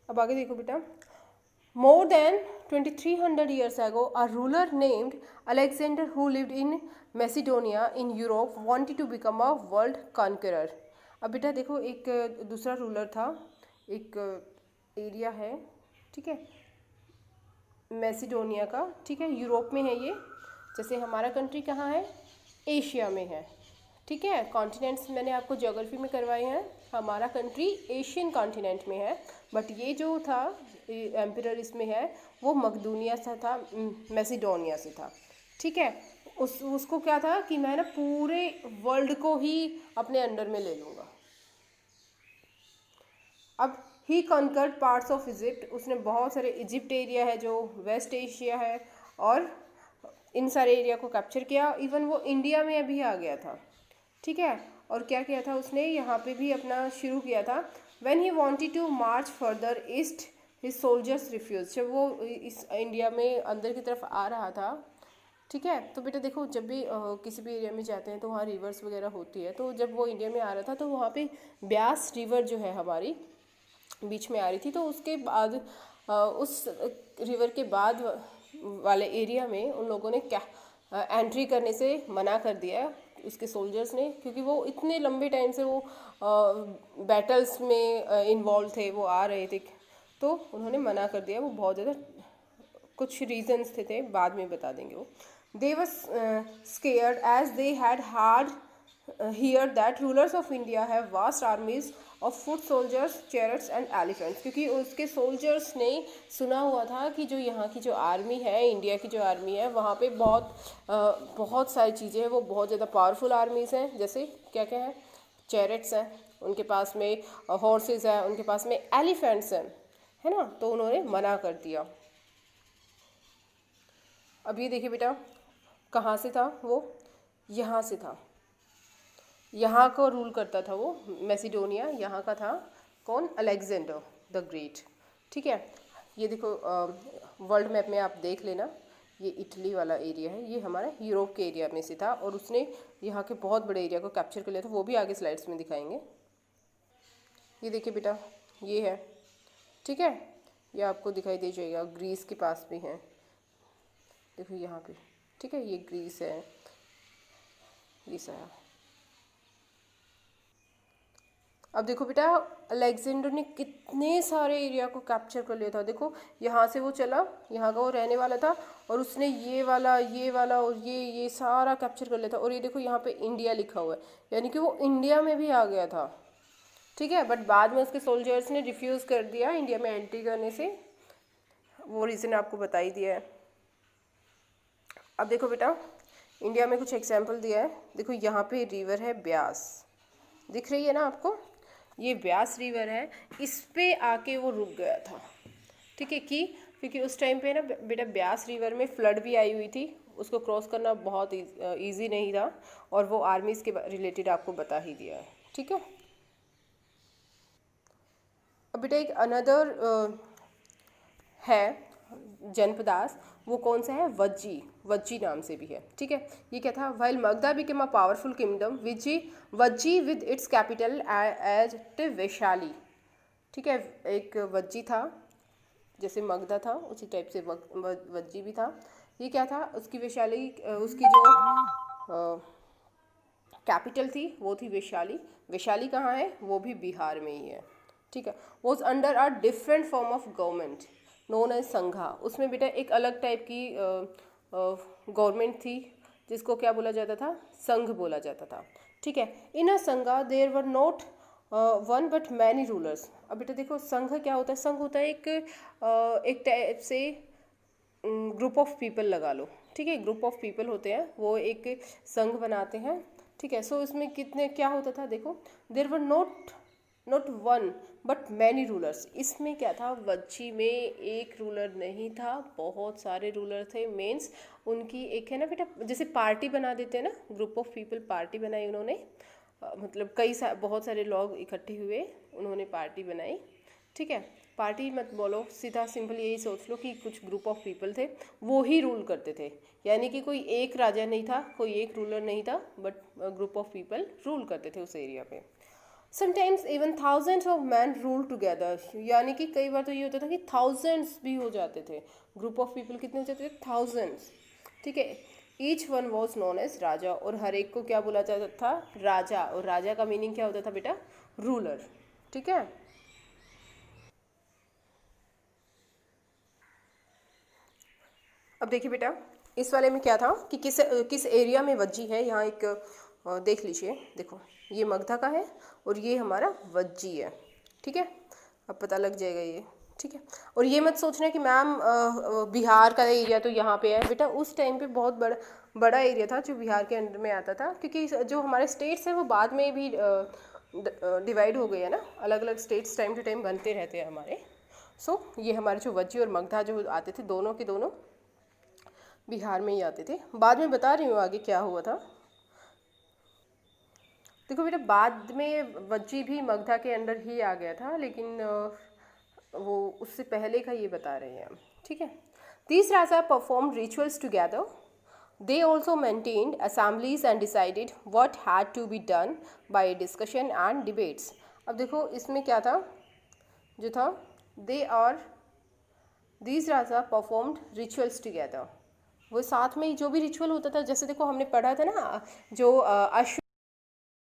अब आगे देखो बेटा, more than 2300 years ago, a ruler named Alexander who lived in Macedonia in Europe wanted to become a world conqueror. अब बेटा देखो, एक दूसरा रूलर था, एक एरिया है, ठीक है, मैसिडोनिया का, ठीक है, यूरोप में है ये। जैसे हमारा कंट्री कहाँ है, एशिया में है, ठीक है। कॉन्टिनेंट्स मैंने आपको ज्योग्राफी में करवाए हैं, हमारा कंट्री एशियन कॉन्टिनेंट में है, बट ये जो था एम्पियर इसमें है वो मकदूनिया से था, मैसिडोनिया से था, ठीक है। उसको क्या था कि मैं ना पूरे वर्ल्ड को ही अपने अंडर में ले लूँगा। अब ही कॉन्कर्ड पार्ट्स ऑफ इजिप्ट, उसने बहुत सारे इजिप्ट एरिया है जो वेस्ट एशिया है, और इन सारे एरिया को कैप्चर किया। इवन वो इंडिया में अभी आ गया था, ठीक है। और क्या किया था उसने, यहाँ पे भी अपना शुरू किया था। When he wanted to march further east his soldiers refuse, जब वो इस इंडिया में अंदर की तरफ आ रहा था, ठीक है। तो बेटा देखो, जब भी किसी भी एरिया में जाते हैं तो वहाँ रिवर्स वगैरह होती है, तो जब वो इंडिया में आ रहा था तो वहाँ पे ब्यास रिवर जो है हमारी बीच में आ रही थी, तो उसके बाद उस रिवर के बाद वाले एरिया में उन लोगों ने क्या एंट्री करने से मना कर दिया उसके सोल्जर्स ने, क्योंकि वो इतने लंबे टाइम से वो बैटल्स में इन्वॉल्व थे, वो आ रहे थे, तो उन्होंने मना कर दिया। वो बहुत ज़्यादा कुछ रीजंस थे, बाद में बता देंगे वो। They was scared as they had heard here that rulers of India have vast armies of foot soldiers, chariots and elephants, क्योंकि उसके सोल्जर्स ने सुना हुआ था कि जो यहाँ की जो आर्मी है, इंडिया की जो आर्मी है, वहाँ पे बहुत सारी चीज़ें हैं, वो बहुत ज़्यादा पावरफुल आर्मीज़ हैं। जैसे क्या क्या है, चैरिट्स हैं उनके पास में, हॉर्सेस हैं उनके पास में, एलिफेंट्स हैं, है ना। तो उन्होंने मना कर दिया। अब ये देखिए बेटा, कहाँ से था वो, यहाँ से था, यहाँ को रूल करता था वो, मैसिडोनिया यहाँ का था। कौन, अलेक्जेंडर द ग्रेट, ठीक है। ये देखो वर्ल्ड मैप में आप देख लेना, ये इटली वाला एरिया है, ये हमारा यूरोप के एरिया में से था, और उसने यहाँ के बहुत बड़े एरिया को कैप्चर कर लिया था, वो भी आगे स्लाइड्स में दिखाएंगे। ये देखिए बेटा, ये है, ठीक है, ये आपको दिखाई दे जाएगा, ग्रीस के पास भी है, देखो यहाँ पे, ठीक है, ये ग्रीस है, ये सारा। अब देखो बेटा, अलेक्जेंडर ने कितने सारे एरिया को कैप्चर कर लिया था। देखो यहाँ से वो चला, यहाँ का वो रहने वाला था, और उसने ये वाला और ये सारा कैप्चर कर लिया था। और ये देखो यहाँ पे इंडिया लिखा हुआ है, यानी कि वो इंडिया में भी आ गया था, ठीक है। बट बाद में उसके सोल्जर्स ने रिफ्यूज़ कर दिया इंडिया में एंट्री करने से, वो रीज़न आपको बता ही दिया है। अब देखो बेटा, इंडिया में कुछ एग्जाम्पल दिया है। देखो यहाँ पे रिवर है ब्यास, दिख रही है ना आपको, ये ब्यास रिवर है, इस पे आके वो रुक गया था, ठीक है। क्योंकि उस टाइम पे ना बेटा ब्यास रिवर में फ्लड भी आई हुई थी, उसको क्रॉस करना बहुत ईजी नहीं था, और वो आर्मीज़ के रिलेटेड आपको बता ही दिया है, ठीक है। अब बेटा एक अनदर है जनपदास, वो कौन सा है, वज्जी नाम से भी है, ठीक है। ये क्या था, while Magadha became a powerful kingdom, Vajji with its capital as Vaishali, ठीक है। एक वज्जी था, जैसे मगधा था उसी टाइप से वज्जी भी था। ये क्या था, उसकी वैशाली, उसकी जो कैपिटल थी वो थी वैशाली। वैशाली कहाँ है, वो भी बिहार में ही है, ठीक है। Was under a different form of government known as sangha, उसमें बेटा एक अलग टाइप की गवर्नमेंट थी, जिसको क्या बोला जाता था, संघ बोला जाता था, ठीक है। In a sangha there were not one but many rulers. अब बेटा देखो, संघ क्या होता है, संघ होता है एक टाइप से ग्रुप ऑफ पीपल लगा लो, ठीक है। ग्रुप ऑफ पीपल होते हैं, वो एक संघ बनाते हैं, ठीक है। सो इसमें कितने क्या होता था, देखो, there were not one but many rulers. इसमें क्या था, वज्जी में एक रूलर नहीं था, बहुत सारे रूलर थे। मीन्स उनकी एक है ना बेटा, जैसे पार्टी बना देते हैं ना, ग्रुप ऑफ पीपल पार्टी बनाई उन्होंने, मतलब बहुत सारे लोग इकट्ठे हुए, उन्होंने पार्टी बनाई, ठीक है। पार्टी मत बोलो, सीधा सिंपल यही सोच लो कि कुछ ग्रुप ऑफ पीपल थे, वो ही रूल करते थे, यानी कि कोई एक राजा नहीं था, कोई एक रूलर नहीं था, but group of people rule करते थे उस एरिया पे। Sometimes even thousands of man rule together, यानी कि कई बार तो ये होता था कि थाउजेंड्स भी हो जाते थे, ग्रुप ऑफ पीपल कितने हो जाते थे, थाउजेंड्स, ठीक है। Each one was known as raja, और हर एक को क्या बोला जाता था, राजा, और राजा का मीनिंग क्या होता था बेटा, रूलर, ठीक है। अब देखिए बेटा, इस वाले में क्या था कि किस एरिया में वज्जी है, यहाँ एक देख लीजिए, देखो ये मगधा का है और ये हमारा वज्जी है, ठीक है। अब पता लग जाएगा ये, ठीक है। और ये मत सोचना कि मैम बिहार का एरिया तो यहाँ पे है, बेटा उस टाइम पे बहुत बड़ा एरिया था जो बिहार के अंडर में आता था, क्योंकि जो हमारे स्टेट्स हैं वो बाद में भी डिवाइड हो गए हैं ना, अलग अलग स्टेट्स टाइम टू टाइम बनते रहते हैं हमारे। सो ये हमारे जो वज्जी और मगधा जो आते थे, दोनों के दोनों बिहार में ही आते थे। बाद में बता रही हूँ आगे क्या हुआ था। देखो बेटा, बाद में वज्जी भी मगधा के अंडर ही आ गया था, लेकिन वो उससे पहले का ये बता रहे हैं हम, ठीक है। These Raja performed rituals together. They also maintained assemblies and decided what had to be done by discussion and debates. अब देखो इसमें क्या था, जो था these Raja performed rituals together. वो साथ में ही जो भी रिचुअल होता था, जैसे देखो हमने पढ़ा था ना, जो